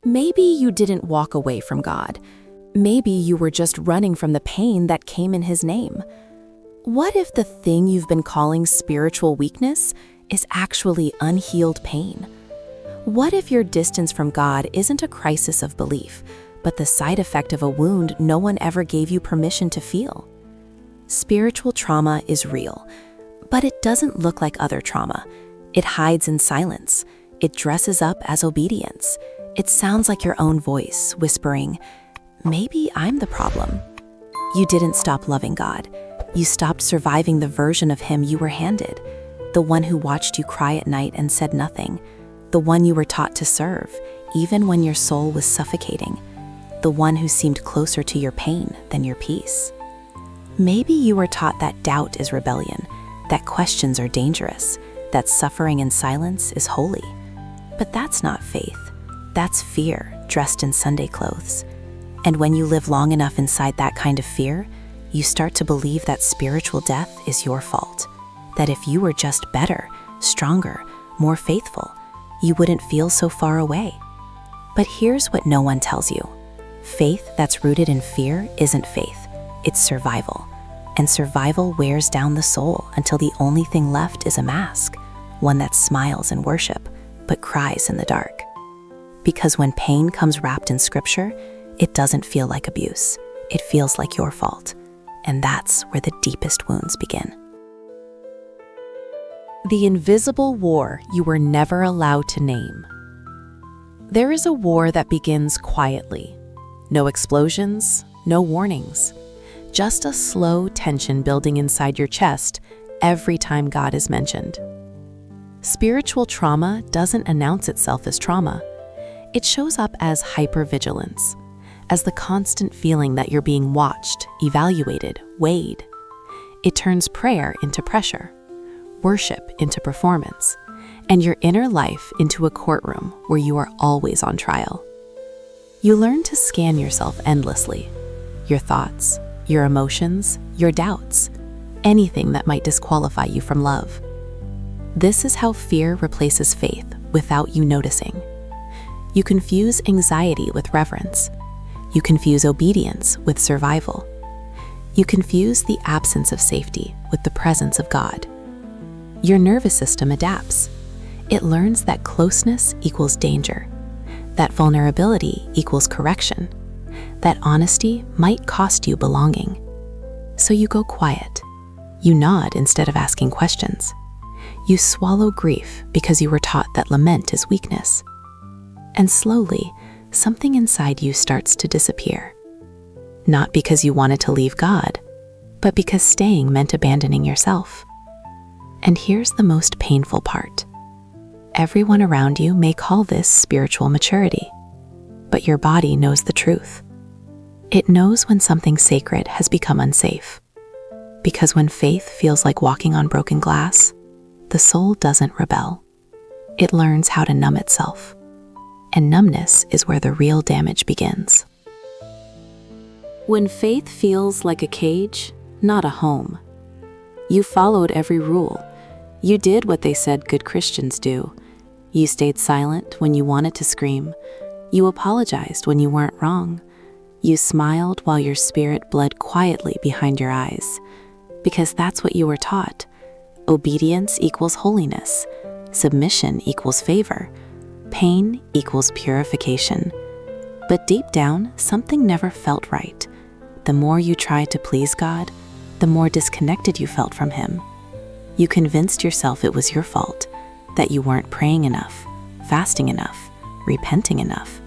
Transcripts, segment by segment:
Maybe you didn't walk away from God. Maybe you were just running from the pain that came in His name. What if the thing you've been calling spiritual weakness is actually unhealed pain? What if your distance from God isn't a crisis of belief, but the side effect of a wound no one ever gave you permission to feel? Spiritual trauma is real, but it doesn't look like other trauma. It hides in silence. It dresses up as obedience. It sounds like your own voice, whispering, "Maybe I'm the problem." You didn't stop loving God. You stopped surviving the version of Him you were handed, the one who watched you cry at night and said nothing, the one you were taught to serve, even when your soul was suffocating, the one who seemed closer to your pain than your peace. Maybe you were taught that doubt is rebellion, that questions are dangerous, that suffering in silence is holy. But that's not faith. That's fear dressed in Sunday clothes. And when you live long enough inside that kind of fear, you start to believe that spiritual death is your fault, that if you were just better, stronger, more faithful, you wouldn't feel so far away. But here's what no one tells you. Faith that's rooted in fear isn't faith, it's survival. And survival wears down the soul until the only thing left is a mask, one that smiles in worship, but cries in the dark. Because when pain comes wrapped in scripture, it doesn't feel like abuse. It feels like your fault. And that's where the deepest wounds begin. The invisible war you were never allowed to name. There is a war that begins quietly. No explosions, no warnings. Just a slow tension building inside your chest every time God is mentioned. Spiritual trauma doesn't announce itself as trauma. It shows up as hypervigilance, as the constant feeling that you're being watched, evaluated, weighed. It turns prayer into pressure, worship into performance, and your inner life into a courtroom where you are always on trial. You learn to scan yourself endlessly, your thoughts, your emotions, your doubts, anything that might disqualify you from love. This is how fear replaces faith without you noticing. You confuse anxiety with reverence. You confuse obedience with survival. You confuse the absence of safety with the presence of God. Your nervous system adapts. It learns that closeness equals danger, that vulnerability equals correction, that honesty might cost you belonging. So you go quiet. You nod instead of asking questions. You swallow grief because you were taught that lament is weakness. And slowly, something inside you starts to disappear. Not because you wanted to leave God, but because staying meant abandoning yourself. And here's the most painful part. Everyone around you may call this spiritual maturity, but your body knows the truth. It knows when something sacred has become unsafe. Because when faith feels like walking on broken glass, the soul doesn't rebel. It learns how to numb itself. And numbness is where the real damage begins. When faith feels like a cage, not a home. You followed every rule. You did what they said good Christians do. You stayed silent when you wanted to scream. You apologized when you weren't wrong. You smiled while your spirit bled quietly behind your eyes. Because that's what you were taught. Obedience equals holiness. Submission equals favor. Pain equals purification. But deep down, something never felt right. The more you tried to please God, the more disconnected you felt from Him. You convinced yourself it was your fault, that you weren't praying enough, fasting enough, repenting enough.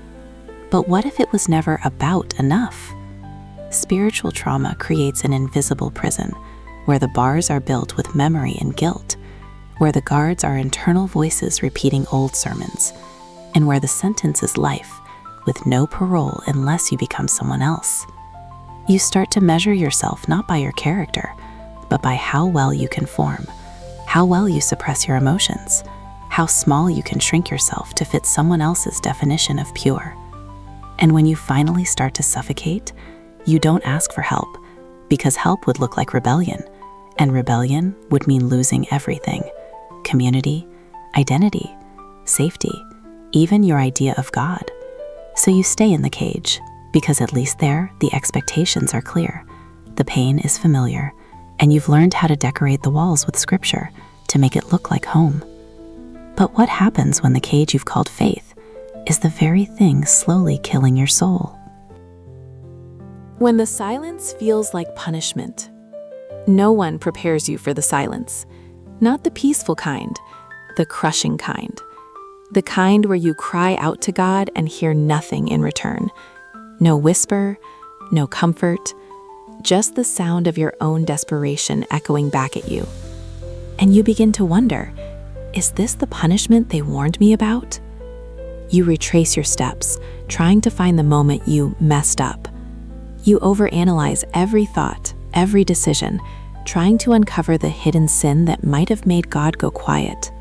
But what if it was never about enough? Spiritual trauma creates an invisible prison, where the bars are built with memory and guilt, where the guards are internal voices repeating old sermons, and where the sentence is life, with no parole unless you become someone else. You start to measure yourself not by your character, but by how well you conform, how well you suppress your emotions, how small you can shrink yourself to fit someone else's definition of pure. And when you finally start to suffocate, you don't ask for help, because help would look like rebellion, and rebellion would mean losing everything: community, identity, safety, even your idea of God. So you stay in the cage, because at least there, the expectations are clear. The pain is familiar, and you've learned how to decorate the walls with scripture to make it look like home. But what happens when the cage you've called faith is the very thing slowly killing your soul? When the silence feels like punishment. No one prepares you for the silence. Not the peaceful kind, the crushing kind. The kind where you cry out to God and hear nothing in return. No whisper, no comfort, just the sound of your own desperation echoing back at you. And you begin to wonder, is this the punishment they warned me about? You retrace your steps, trying to find the moment you messed up. You overanalyze every thought, every decision, trying to uncover the hidden sin that might have made God go quiet.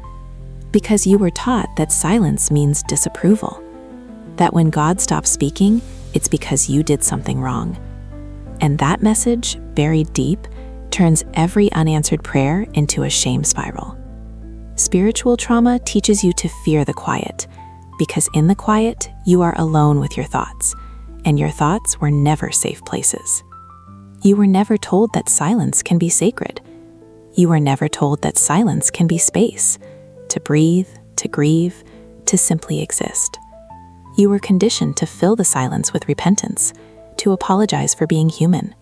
Because you were taught that silence means disapproval. That when God stops speaking, it's because you did something wrong. And that message, buried deep, turns every unanswered prayer into a shame spiral. Spiritual trauma teaches you to fear the quiet, because in the quiet, you are alone with your thoughts, and your thoughts were never safe places. You were never told that silence can be sacred. You were never told that silence can be space, to breathe, to grieve, to simply exist. You were conditioned to fill the silence with repentance, to apologize for being human,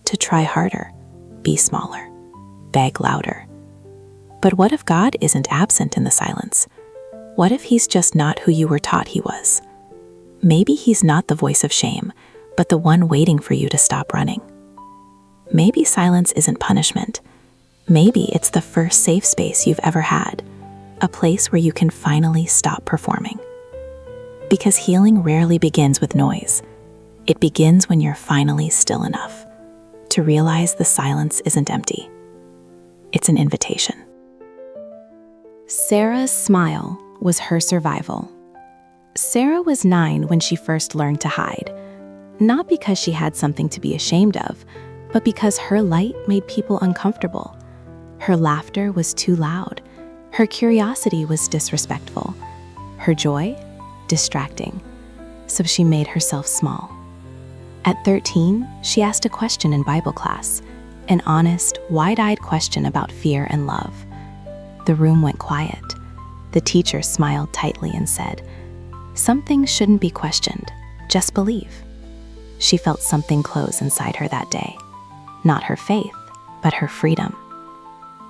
to try harder, be smaller, beg louder. But what if God isn't absent in the silence? What if he's just not who you were taught he was? Maybe he's not the voice of shame, but the one waiting for you to stop running. Maybe silence isn't punishment. Maybe it's the first safe space you've ever had, a place where you can finally stop performing. Because healing rarely begins with noise. It begins when you're finally still enough to realize the silence isn't empty. It's an invitation. Sarah's smile was her survival. Sarah was 9 when she first learned to hide, not because she had something to be ashamed of, but because her light made people uncomfortable. Her laughter was too loud. Her curiosity was disrespectful. Her joy, distracting. So she made herself small. At 13, she asked a question in Bible class, an honest, wide-eyed question about fear and love. The room went quiet. The teacher smiled tightly and said, "Some things shouldn't be questioned, just believe." She felt something close inside her that day. Not her faith, but her freedom.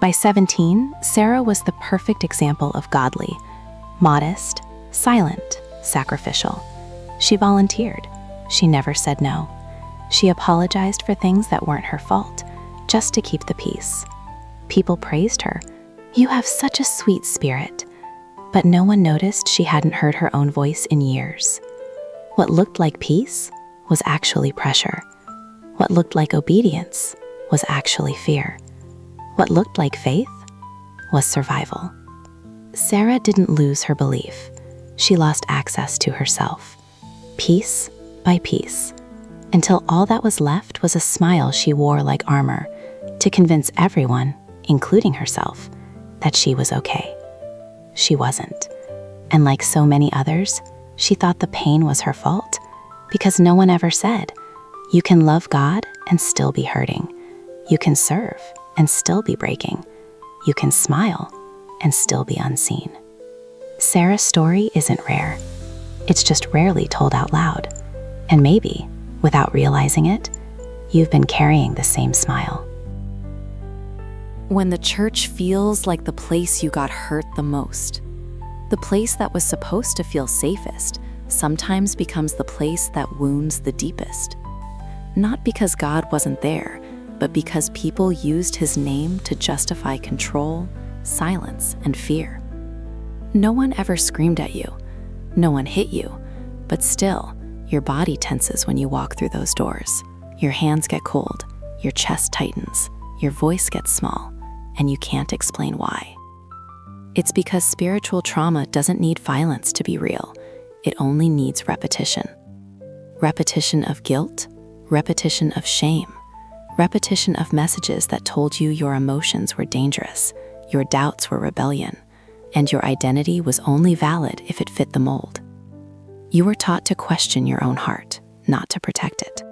By 17, Sarah was the perfect example of godly, modest, silent, sacrificial. She volunteered. She never said no. She apologized for things that weren't her fault, just to keep the peace. People praised her. "You have such a sweet spirit." But no one noticed she hadn't heard her own voice in years. What looked like peace was actually pressure. What looked like obedience was actually fear. What looked like faith was survival. Sarah didn't lose her belief. She lost access to herself, piece by piece, until all that was left was a smile she wore like armor to convince everyone, including herself, that she was okay. She wasn't. And like so many others, she thought the pain was her fault because no one ever said, "You can love God and still be hurting. You can serve and still be breaking. You can smile and still be unseen." Sarah's story isn't rare. It's just rarely told out loud. And maybe, without realizing it, you've been carrying the same smile. When the church feels like the place you got hurt the most, the place that was supposed to feel safest sometimes becomes the place that wounds the deepest. Not because God wasn't there, but because people used his name to justify control, silence, and fear. No one ever screamed at you. No one hit you. But still, your body tenses when you walk through those doors. Your hands get cold, your chest tightens, your voice gets small, and you can't explain why. It's because spiritual trauma doesn't need violence to be real. It only needs repetition. Repetition of guilt, repetition of shame, repetition of messages that told you your emotions were dangerous, your doubts were rebellion, and your identity was only valid if it fit the mold. You were taught to question your own heart, not to protect it.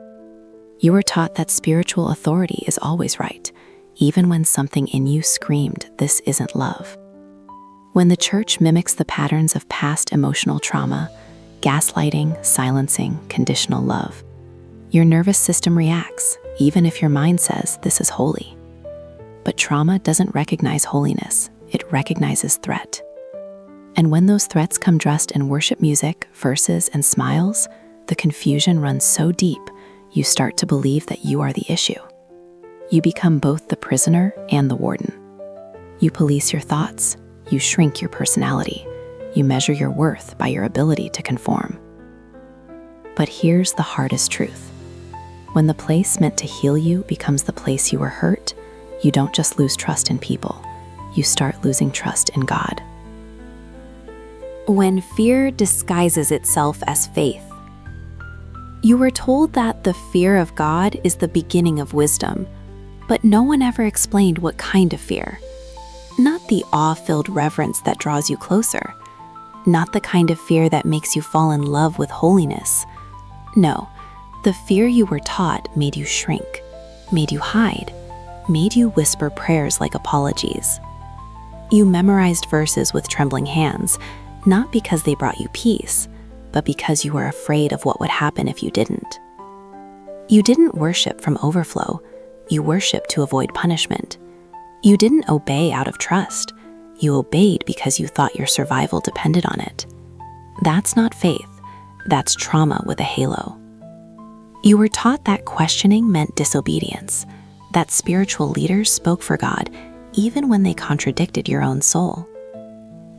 You were taught that spiritual authority is always right, even when something in you screamed, "This isn't love." When the church mimics the patterns of past emotional trauma, gaslighting, silencing, conditional love, your nervous system reacts, even if your mind says this is holy. But trauma doesn't recognize holiness, it recognizes threat. And when those threats come dressed in worship music, verses, and smiles, the confusion runs so deep, you start to believe that you are the issue. You become both the prisoner and the warden. You police your thoughts, you shrink your personality, you measure your worth by your ability to conform. But here's the hardest truth. When the place meant to heal you becomes the place you were hurt, you don't just lose trust in people, you start losing trust in God. When fear disguises itself as faith. You were told that the fear of God is the beginning of wisdom, but no one ever explained what kind of fear. Not the awe-filled reverence that draws you closer. Not the kind of fear that makes you fall in love with holiness. No, the fear you were taught made you shrink, made you hide, made you whisper prayers like apologies. You memorized verses with trembling hands, not because they brought you peace, but because you were afraid of what would happen if you didn't. You didn't worship from overflow, you worshiped to avoid punishment. You didn't obey out of trust, you obeyed because you thought your survival depended on it. That's not faith, that's trauma with a halo. You were taught that questioning meant disobedience, that spiritual leaders spoke for God even when they contradicted your own soul.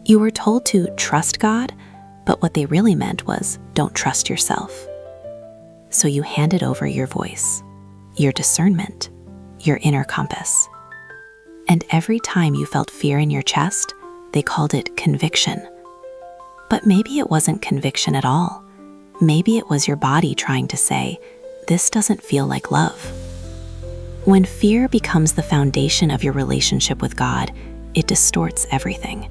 You were told to trust God, but what they really meant was don't trust yourself. So you handed over your voice, your discernment, your inner compass. And every time you felt fear in your chest, they called it conviction. But maybe it wasn't conviction at all. Maybe it was your body trying to say, this doesn't feel like love. When fear becomes the foundation of your relationship with God, it distorts everything.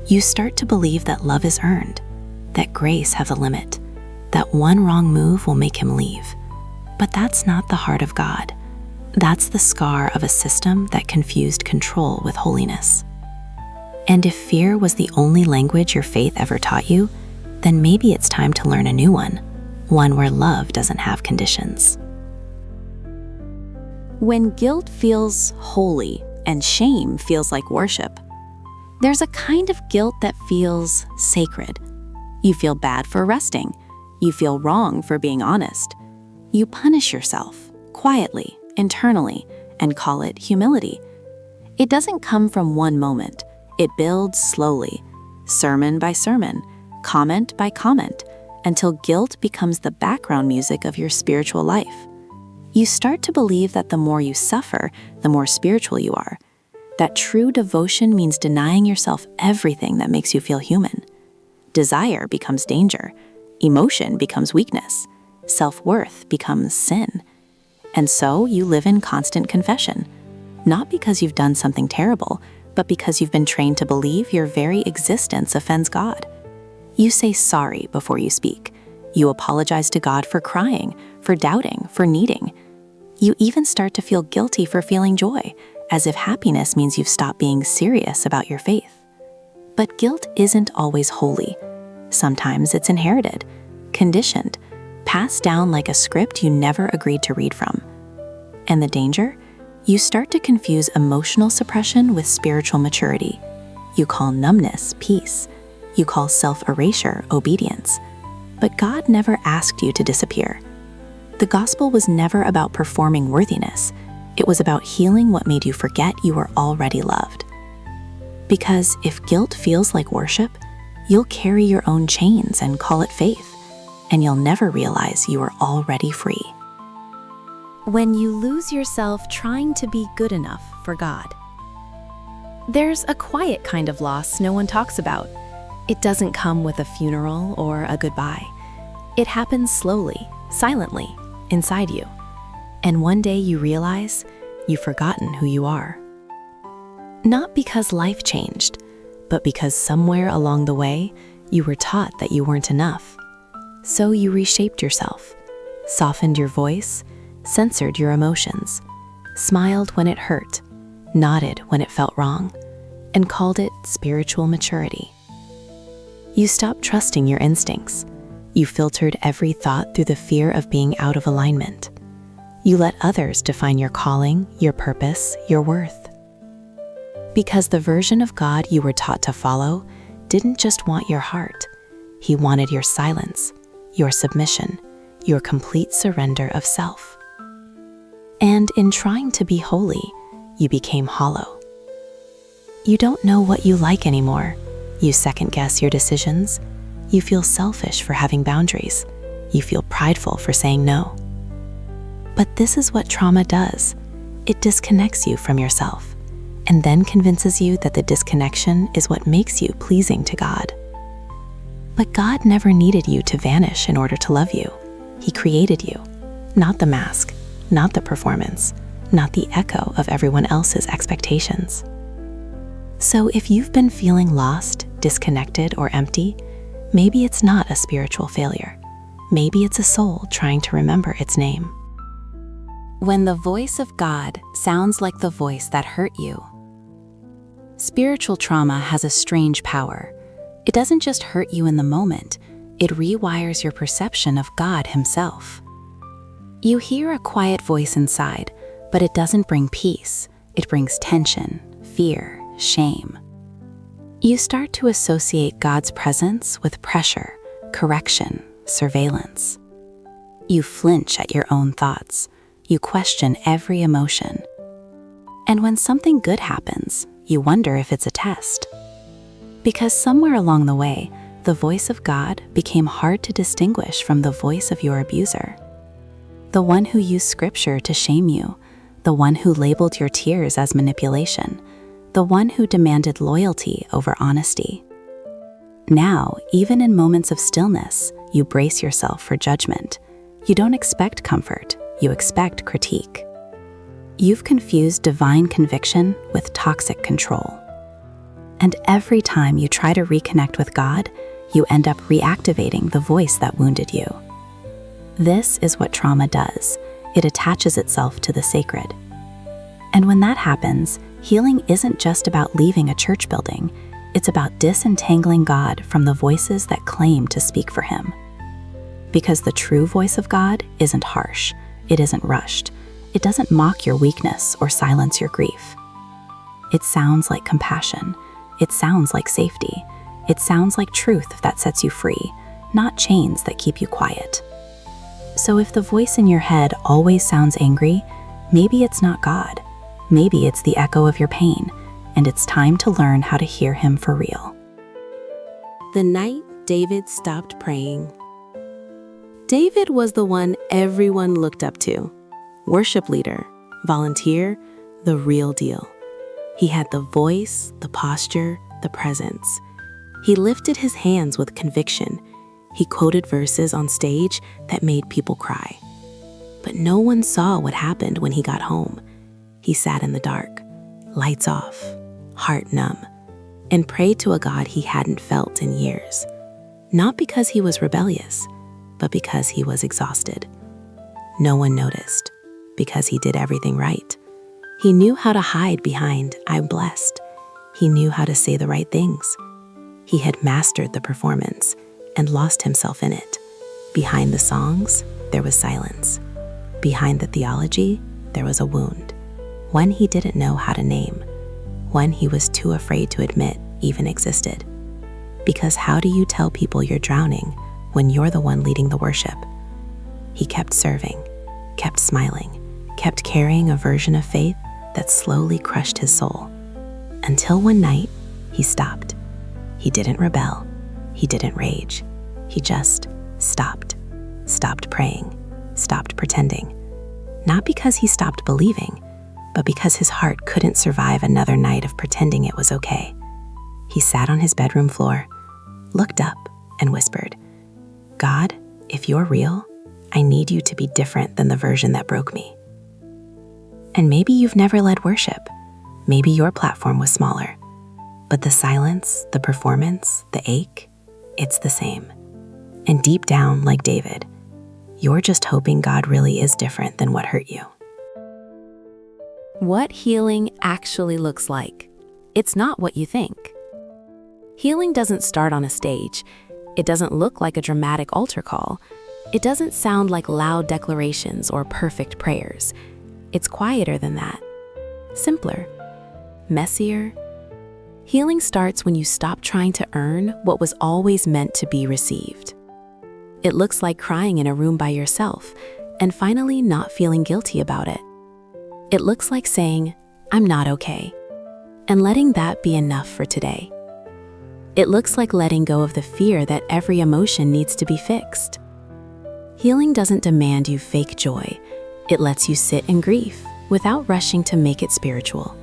You start to believe that love is earned, that grace has a limit, that one wrong move will make him leave. But that's not the heart of God. That's the scar of a system that confused control with holiness. And if fear was the only language your faith ever taught you, then maybe it's time to learn a new one where love doesn't have conditions. When guilt feels holy and shame feels like worship, there's a kind of guilt that feels sacred. You feel bad for resting. You feel wrong for being honest. You punish yourself, quietly, internally, and call it humility. It doesn't come from one moment. It builds slowly, sermon by sermon, comment by comment, until guilt becomes the background music of your spiritual life. You start to believe that the more you suffer, the more spiritual you are. That true devotion means denying yourself everything that makes you feel human. Desire becomes danger. Emotion becomes weakness. Self-worth becomes sin. And so you live in constant confession, not because you've done something terrible, but because you've been trained to believe your very existence offends God. You say sorry before you speak. You apologize to God for crying, for doubting, for needing. You even start to feel guilty for feeling joy, as if happiness means you've stopped being serious about your faith. But guilt isn't always holy. Sometimes it's inherited, conditioned, passed down like a script you never agreed to read from. And the danger? You start to confuse emotional suppression with spiritual maturity. You call numbness peace. You call self-erasure obedience. But God never asked you to disappear. The gospel was never about performing worthiness. It was about healing what made you forget you were already loved. Because if guilt feels like worship, you'll carry your own chains and call it faith, and you'll never realize you are already free. When you lose yourself trying to be good enough for God. There's a quiet kind of loss no one talks about. It doesn't come with a funeral or a goodbye. It happens slowly, silently, inside you. And one day you realize you've forgotten who you are. Not because life changed, but because somewhere along the way, you were taught that you weren't enough. So you reshaped yourself, softened your voice, censored your emotions, smiled when it hurt, nodded when it felt wrong, and called it spiritual maturity. You stopped trusting your instincts. You filtered every thought through the fear of being out of alignment. You let others define your calling, your purpose, your worth. Because the version of God you were taught to follow didn't just want your heart. He wanted your silence, your submission, your complete surrender of self. And in trying to be holy, you became hollow. You don't know what you like anymore. You second-guess your decisions. You feel selfish for having boundaries. You feel prideful for saying no. But this is what trauma does. It disconnects you from yourself, and then convinces you that the disconnection is what makes you pleasing to God. But God never needed you to vanish in order to love you. He created you, not the mask, not the performance, not the echo of everyone else's expectations. So if you've been feeling lost, disconnected, or empty, maybe it's not a spiritual failure. Maybe it's a soul trying to remember its name. When the voice of God sounds like the voice that hurt you. Spiritual trauma has a strange power. It doesn't just hurt you in the moment, it rewires your perception of God Himself. You hear a quiet voice inside, but it doesn't bring peace. It brings tension, fear, shame. You start to associate God's presence with pressure, correction, surveillance. You flinch at your own thoughts. You question every emotion. And when something good happens, you wonder if it's a test. Because somewhere along the way, the voice of God became hard to distinguish from the voice of your abuser. The one who used scripture to shame you, the one who labeled your tears as manipulation, the one who demanded loyalty over honesty. Now, even in moments of stillness, you brace yourself for judgment. You don't expect comfort, you expect critique. You've confused divine conviction with toxic control. And every time you try to reconnect with God, you end up reactivating the voice that wounded you. This is what trauma does. It attaches itself to the sacred. And when that happens, healing isn't just about leaving a church building. It's about disentangling God from the voices that claim to speak for Him. Because the true voice of God isn't harsh. It isn't rushed. It doesn't mock your weakness or silence your grief. It sounds like compassion. It sounds like safety. It sounds like truth that sets you free, not chains that keep you quiet. So if the voice in your head always sounds angry, maybe it's not God. Maybe it's the echo of your pain, and it's time to learn how to hear Him for real. The night David stopped praying. David was the one everyone looked up to. Worship leader, volunteer, the real deal. He had the voice, the posture, the presence. He lifted his hands with conviction. He quoted verses on stage that made people cry. But no one saw what happened when he got home. He sat in the dark, lights off, heart numb, and prayed to a God he hadn't felt in years. Not because he was rebellious, but because he was exhausted. No one noticed, because he did everything right. He knew how to hide behind, "I'm blessed." He knew how to say the right things. He had mastered the performance and lost himself in it. Behind the songs, there was silence. Behind the theology, there was a wound. One he didn't know how to name. One he was too afraid to admit even existed. Because how do you tell people you're drowning when you're the one leading the worship? He kept serving, kept smiling, kept carrying a version of faith that slowly crushed his soul. Until one night, he stopped. He didn't rebel. He didn't rage. He just stopped. Stopped praying. Stopped pretending. Not because he stopped believing, but because his heart couldn't survive another night of pretending it was okay. He sat on his bedroom floor, looked up, and whispered, "God, if you're real, I need you to be different than the version that broke me." And maybe you've never led worship. Maybe your platform was smaller. But the silence, the performance, the ache, it's the same. And deep down, like David, you're just hoping God really is different than what hurt you. What healing actually looks like. It's not what you think. Healing doesn't start on a stage. It doesn't look like a dramatic altar call. It doesn't sound like loud declarations or perfect prayers. It's quieter than that. Simpler. Messier. Healing starts when you stop trying to earn what was always meant to be received. It looks like crying in a room by yourself and finally not feeling guilty about it. It looks like saying, "I'm not okay," and letting that be enough for today. It looks like letting go of the fear that every emotion needs to be fixed. Healing doesn't demand you fake joy. It lets you sit in grief without rushing to make it spiritual.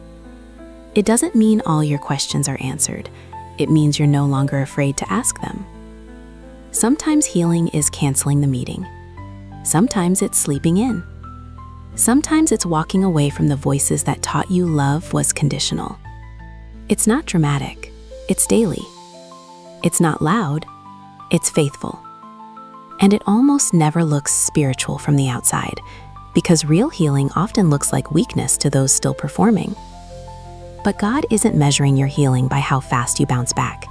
It doesn't mean all your questions are answered. It means you're no longer afraid to ask them. Sometimes healing is canceling the meeting. Sometimes it's sleeping in. Sometimes it's walking away from the voices that taught you love was conditional. It's not dramatic. It's daily. It's not loud. It's faithful. And it almost never looks spiritual from the outside, because real healing often looks like weakness to those still performing. But God isn't measuring your healing by how fast you bounce back.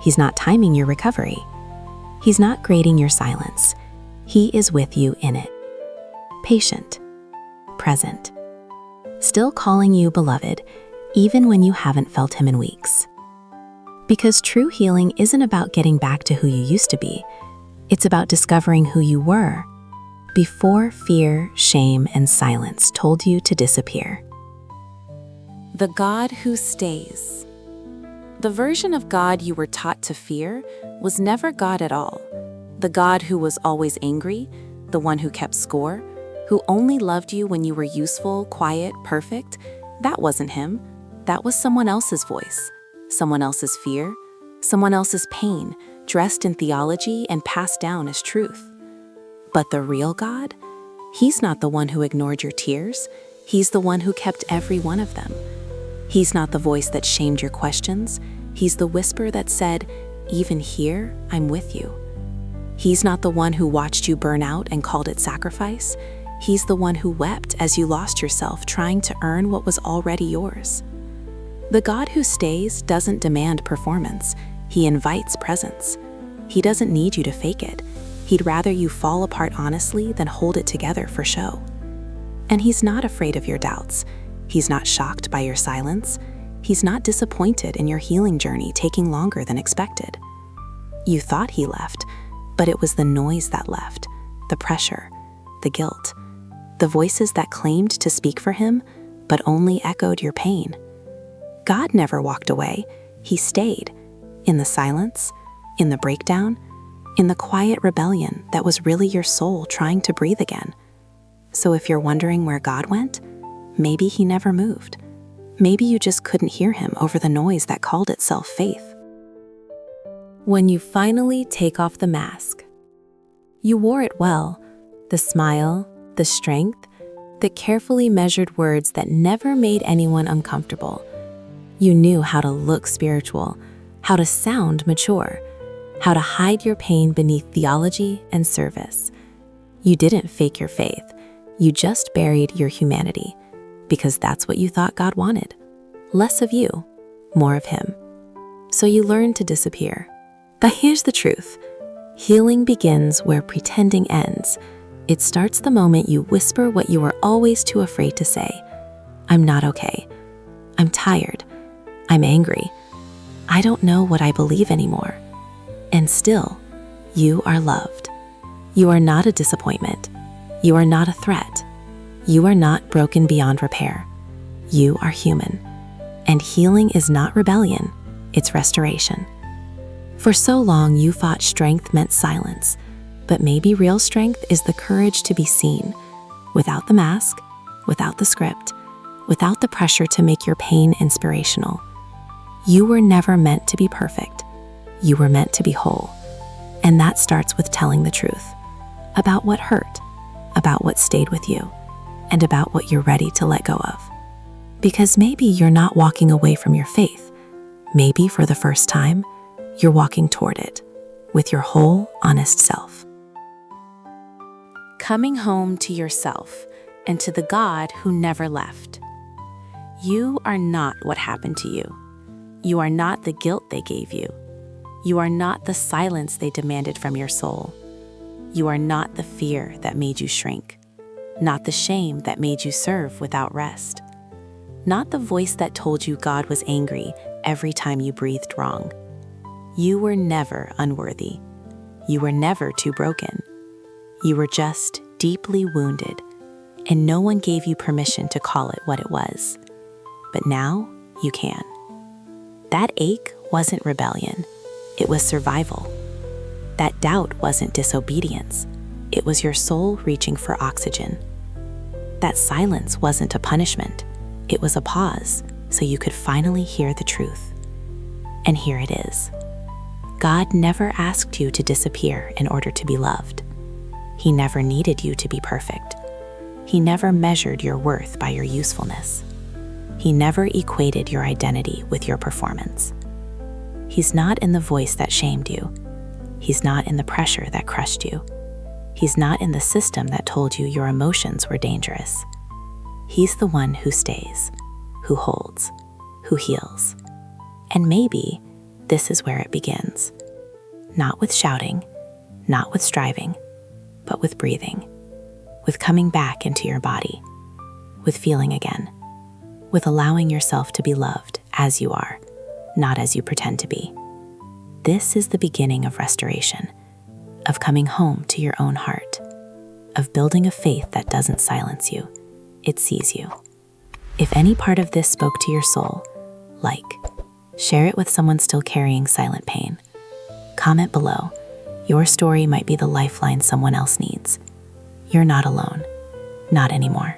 He's not timing your recovery. He's not grading your silence. He is with you in it. Patient. Present. Still calling you beloved, even when you haven't felt him in weeks. Because true healing isn't about getting back to who you used to be. It's about discovering who you were before fear, shame, and silence told you to disappear. The God who stays. The version of God you were taught to fear was never God at all. The God who was always angry, the one who kept score, who only loved you when you were useful, quiet, perfect, that wasn't him. That was someone else's voice, someone else's fear, someone else's pain, dressed in theology and passed down as truth. But the real God? He's not the one who ignored your tears. He's the one who kept every one of them. He's not the voice that shamed your questions. He's the whisper that said, "Even here, I'm with you." He's not the one who watched you burn out and called it sacrifice. He's the one who wept as you lost yourself trying to earn what was already yours. The God who stays doesn't demand performance. He invites presence. He doesn't need you to fake it. He'd rather you fall apart honestly than hold it together for show. And he's not afraid of your doubts. He's not shocked by your silence. He's not disappointed in your healing journey taking longer than expected. You thought he left, but it was the noise that left, the pressure, the guilt, the voices that claimed to speak for him, but only echoed your pain. God never walked away. He stayed, in the silence, in the breakdown, in the quiet rebellion that was really your soul trying to breathe again. So if you're wondering where God went, maybe he never moved. Maybe you just couldn't hear him over the noise that called itself faith. When you finally take off the mask, you wore it well, the smile, the strength, the carefully measured words that never made anyone uncomfortable. You knew how to look spiritual, how to sound mature, how to hide your pain beneath theology and service. You didn't fake your faith. You just buried your humanity, because that's what you thought God wanted. Less of you, more of him. So you learned to disappear. But here's the truth. Healing begins where pretending ends. It starts the moment you whisper what you were always too afraid to say. I'm not okay. I'm tired. I'm angry. I don't know what I believe anymore. And still, you are loved. You are not a disappointment. You are not a threat. You are not broken beyond repair. You are human. And healing is not rebellion, it's restoration. For so long, you thought strength meant silence, but maybe real strength is the courage to be seen, without the mask, without the script, without the pressure to make your pain inspirational. You were never meant to be perfect. You were meant to be whole. And that starts with telling the truth about what hurt, about what stayed with you, and about what you're ready to let go of. Because maybe you're not walking away from your faith. Maybe for the first time, you're walking toward it, with your whole, honest self. Coming home to yourself and to the God who never left. You are not what happened to you. You are not the guilt they gave you. You are not the silence they demanded from your soul. You are not the fear that made you shrink. Not the shame that made you serve without rest. Not the voice that told you God was angry every time you breathed wrong. You were never unworthy. You were never too broken. You were just deeply wounded, and no one gave you permission to call it what it was. But now you can. That ache wasn't rebellion. It was survival. That doubt wasn't disobedience. It was your soul reaching for oxygen. That silence wasn't a punishment. It was a pause so you could finally hear the truth. And here it is. God never asked you to disappear in order to be loved. He never needed you to be perfect. He never measured your worth by your usefulness. He never equated your identity with your performance. He's not in the voice that shamed you. He's not in the pressure that crushed you. He's not in the system that told you your emotions were dangerous. He's the one who stays, who holds, who heals. And maybe this is where it begins. Not with shouting, not with striving, but with breathing, with coming back into your body, with feeling again, with allowing yourself to be loved as you are, not as you pretend to be. This is the beginning of restoration, of coming home to your own heart, of building a faith that doesn't silence you, it sees you. If any part of this spoke to your soul, share it with someone still carrying silent pain. Comment below. Your story might be the lifeline someone else needs. You're not alone. Not anymore.